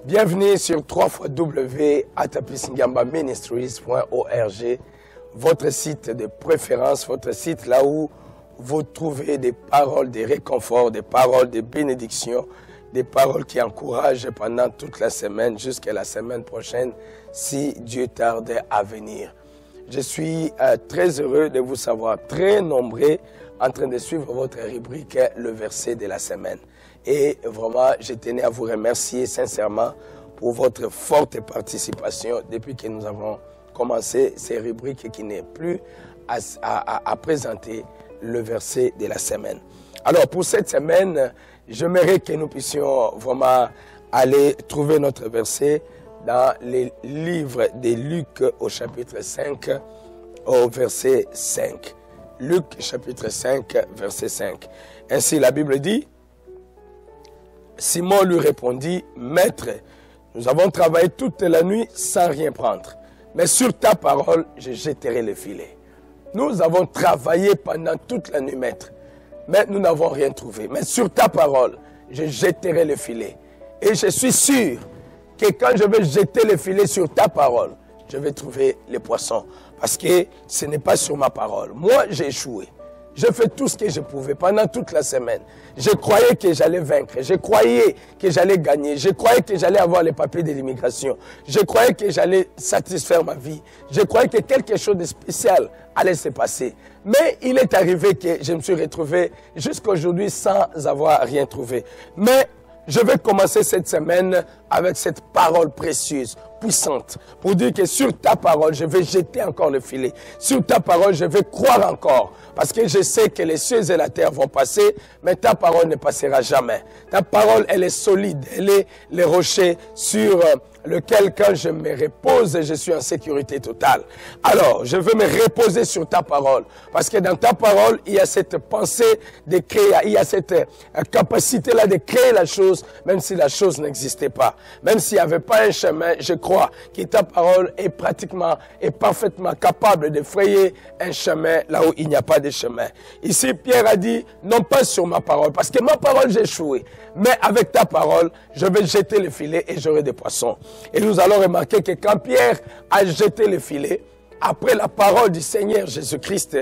Bienvenue sur www.atapisingamba-ministries.org, votre site de préférence, votre site là où vous trouvez des paroles de réconfort, des paroles de bénédiction, des paroles qui encouragent pendant toute la semaine jusqu'à la semaine prochaine, si Dieu tarde à venir. Je suis très heureux de vous savoir très nombreux en train de suivre votre rubrique « Le verset de la semaine ». Et vraiment, je tenais à vous remercier sincèrement pour votre forte participation depuis que nous avons commencé ces rubriques qui n'est plus à présenter le verset de la semaine. Alors, pour cette semaine, j'aimerais que nous puissions vraiment aller trouver notre verset dans les livres de Luc au chapitre 5, au verset 5. Luc chapitre 5, verset 5. Ainsi, la Bible dit, Simon lui répondit, « Maître, nous avons travaillé toute la nuit sans rien prendre, mais sur ta parole, je jetterai le filet. » Nous avons travaillé pendant toute la nuit, Maître, mais nous n'avons rien trouvé. Mais sur ta parole, je jetterai le filet. Et je suis sûr que quand je vais jeter le filet sur ta parole, je vais trouver les poissons. Parce que ce n'est pas sur ma parole. Moi, j'ai échoué. Je fais tout ce que je pouvais pendant toute la semaine. Je croyais que j'allais vaincre. Je croyais que j'allais gagner. Je croyais que j'allais avoir les papiers de l'immigration. Je croyais que j'allais satisfaire ma vie. Je croyais que quelque chose de spécial allait se passer. Mais il est arrivé que je me suis retrouvé jusqu'à aujourd'hui sans avoir rien trouvé. Mais je vais commencer cette semaine avec cette parole précieuse, puissante, pour dire que sur ta parole, je vais jeter encore le filet. Sur ta parole, je vais croire encore. Parce que je sais que les cieux et la terre vont passer, mais ta parole ne passera jamais. Ta parole, elle est solide. Elle est les rochers sur lequel, quand je me repose, je suis en sécurité totale. Alors, je veux me reposer sur ta parole. Parce que dans ta parole, il y a cette pensée de créer, il y a cette capacité-là de créer la chose, même si la chose n'existait pas. Même s'il n'y avait pas un chemin, je crois que ta parole est pratiquement et parfaitement capable de frayer un chemin là où il n'y a pas de chemin. Ici, Pierre a dit, non pas sur ma parole, parce que ma parole, j'ai échoué. Mais avec ta parole, je vais jeter le filet et j'aurai des poissons. Et nous allons remarquer que quand Pierre a jeté le filet, après la parole du Seigneur Jésus-Christ,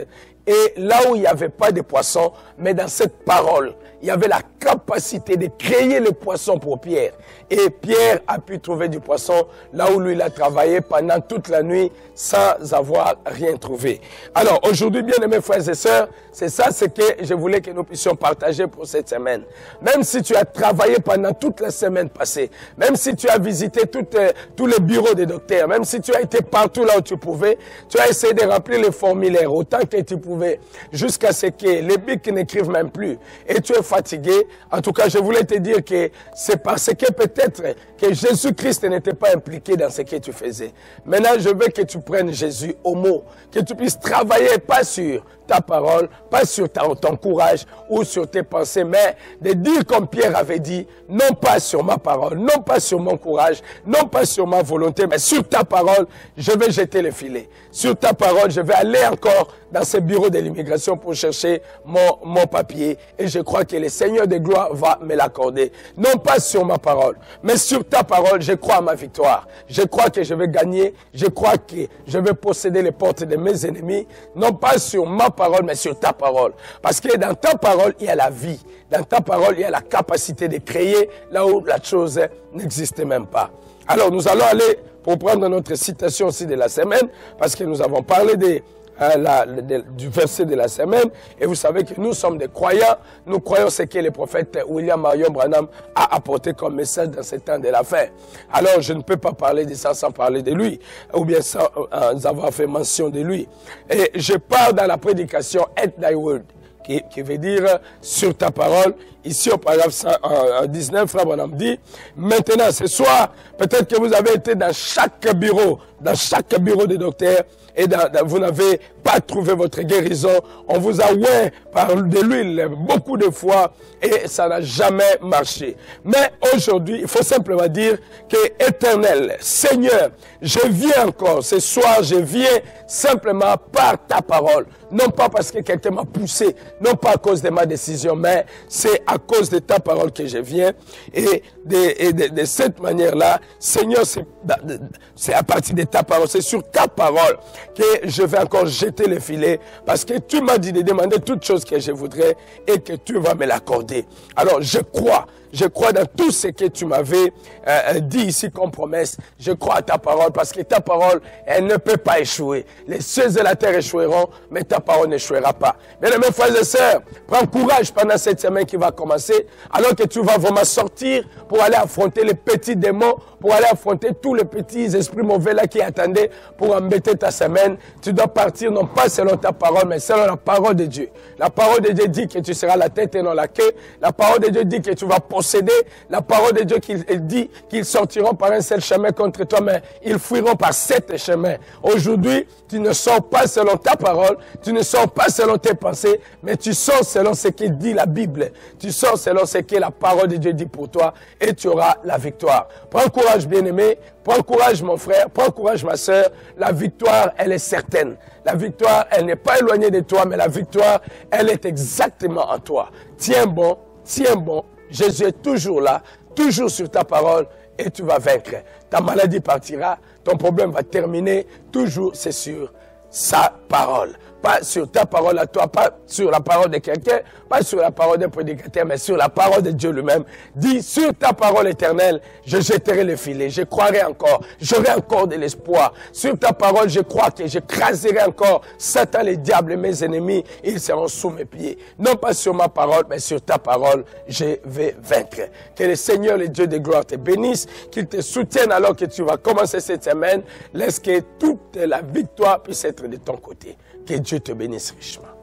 et là où il n'y avait pas de poissons, mais dans cette parole, il y avait la capacité de créer les poissons pour Pierre. Et Pierre a pu trouver du poisson là où lui il a travaillé pendant toute la nuit sans avoir rien trouvé. Alors aujourd'hui, bien aimés frères et sœurs, c'est ça ce que je voulais que nous puissions partager pour cette semaine. Même si tu as travaillé pendant toute la semaine passée, même si tu as visité tous les bureaux des docteurs, même si tu as été partout là où tu pouvais, tu as essayé de remplir les formulaires autant que tu pouvais, jusqu'à ce que les bics n'écrivent même plus, et tu es fatigué. En tout cas, je voulais te dire que c'est parce que peut-être que Jésus-Christ n'était pas impliqué dans ce que tu faisais. Maintenant, je veux que tu prennes Jésus au mot, que tu puisses travailler pas sur ta parole, pas sur ton courage ou sur tes pensées, mais de dire comme Pierre avait dit, non pas sur ma parole, non pas sur mon courage, non pas sur ma volonté, mais sur ta parole, je vais jeter le filet. Sur ta parole, je vais aller encore dans ce bureau de l'immigration pour chercher mon papier. Et je crois que le Seigneur de gloire va me l'accorder. Non pas sur ma parole, mais sur ta parole, je crois à ma victoire. Je crois que je vais gagner. Je crois que je vais posséder les portes de mes ennemis. Non pas sur ma parole, mais sur ta parole. Parce que dans ta parole, il y a la vie. Dans ta parole, il y a la capacité de créer là où la chose n'existait même pas. Alors, nous allons aller pour prendre notre citation aussi de la semaine, parce que nous avons parlé du verset de la semaine, et vous savez que nous sommes des croyants. Nous croyons ce que le prophète William Marion Branham a apporté comme message dans ce temps de la fin. Alors je ne peux pas parler de ça sans parler de lui, ou bien sans avoir fait mention de lui. Et je pars dans la prédication « At thy word », qui veut dire « sur ta parole ». Ici au paragraphe 19, Frère Branham dit, maintenant ce soir, peut-être que vous avez été dans chaque bureau des docteurs, et vous n'avez pas trouvé votre guérison. On vous a oint par de l'huile beaucoup de fois et ça n'a jamais marché. Mais aujourd'hui, il faut simplement dire que Éternel, Seigneur, je viens encore ce soir, je viens simplement par ta parole. Non pas parce que quelqu'un m'a poussé, non pas à cause de ma décision, mais c'est à cause de ta parole que je viens. Et de cette manière-là, Seigneur, c'est à partir de ta parole, c'est sur ta parole que je vais encore jeter le filet, parce que tu m'as dit de demander toutes choses que je voudrais et que tu vas me l'accorder. Alors je crois dans tout ce que tu m'avais dit ici comme promesse. Je crois à ta parole parce que ta parole, elle ne peut pas échouer. Les cieux et la terre échoueront, mais ta parole n'échouera pas. Bien-aimés frères et sœurs, prends courage pendant cette semaine qui va commencer, alors que tu vas vraiment sortir pour aller affronter les petits démons, pour aller affronter tous les petits esprits mauvais là qui attendaient pour embêter ta semaine. Tu dois partir non pas selon ta parole, mais selon la parole de Dieu. La parole de Dieu dit que tu seras la tête et non la queue. La parole de Dieu dit que tu vas posséder. La parole de Dieu dit qu'ils sortiront par un seul chemin contre toi, mais ils fuiront par 7 chemins. Aujourd'hui, tu ne sors pas selon ta parole, tu ne sors pas selon tes pensées, mais tu sors selon ce que dit la Bible. Tu sors selon ce que la parole de Dieu dit pour toi et tu auras la victoire. Prends courage, bien-aimé. Prends courage, mon frère. Prends courage, ma soeur. La victoire, elle est certaine. La victoire, elle n'est pas éloignée de toi, mais la victoire, elle est exactement en toi. Tiens bon, tiens bon. Jésus est toujours là, toujours sur ta parole et tu vas vaincre. Ta maladie partira, ton problème va terminer, toujours c'est sur sa parole. Pas sur ta parole à toi, pas sur la parole de quelqu'un, pas sur la parole d'un prédicateur, mais sur la parole de Dieu lui-même. Dis, sur ta parole éternelle, je jetterai le filet, je croirai encore, j'aurai encore de l'espoir. Sur ta parole, je crois que j'écraserai encore Satan, les diables et mes ennemis, ils seront sous mes pieds. Non pas sur ma parole, mais sur ta parole, je vais vaincre. Que le Seigneur, le Dieu de gloire, te bénisse, qu'il te soutienne alors que tu vas commencer cette semaine. Laisse que toute la victoire puisse être de ton côté. Que Dieu te bénisse richement.